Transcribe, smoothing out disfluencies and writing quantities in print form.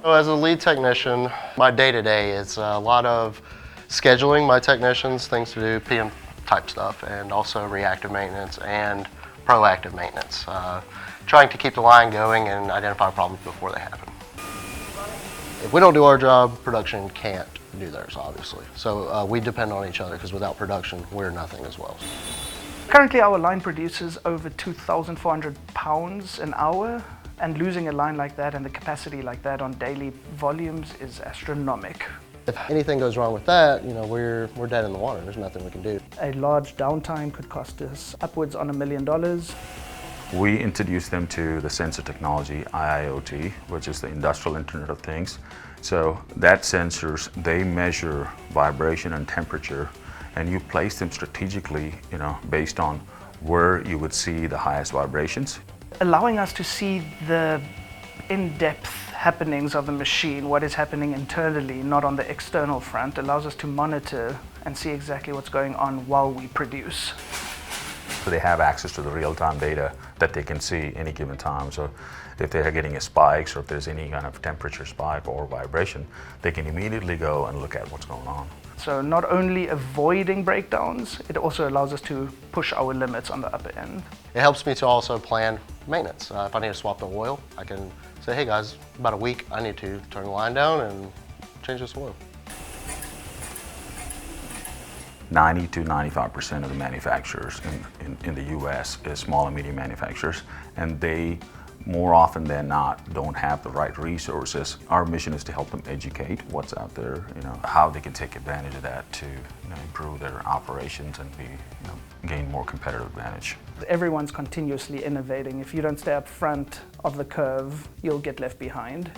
So as a lead technician, my day-to-day is a lot of scheduling my technicians, things to do, PM type stuff, and also reactive maintenance and proactive maintenance. Trying to keep the line going and identify problems before they happen. If we don't do our job, production can't do theirs, obviously. So we depend on each other because without production, we're nothing as well. Currently our line produces over 2,400 pounds an hour, and losing a line like that and the capacity like that on daily volumes is astronomical. If anything goes wrong with that, we're dead in the water. There's nothing we can do. A large downtime could cost us upwards on $1 million. We introduced them to the sensor technology, IIoT, which is the Industrial Internet of Things. So that sensors, they measure vibration and temperature, and you place them strategically, based on where you would see the highest vibrations. Allowing us to see the in-depth happenings of the machine, what is happening internally, not on the external front, allows us to monitor and see exactly what's going on while we produce. So they have access to the real-time data that they can see any given time. So if they're getting a spike or if there's any kind of temperature spike or vibration, they can immediately go and look at what's going on. So not only avoiding breakdowns, it also allows us to push our limits on the upper end. It helps me to also plan maintenance. If I need to swap the oil, I can say, hey guys, about a week, I need to turn the line down and change this oil. 90 to 95% of the manufacturers in the US is small and medium manufacturers, and they more often than not don't have the right resources. Our mission is to help them educate what's out there, how they can take advantage of that to improve their operations and gain more competitive advantage. Everyone's continuously innovating. If you don't stay up front of the curve, you'll get left behind.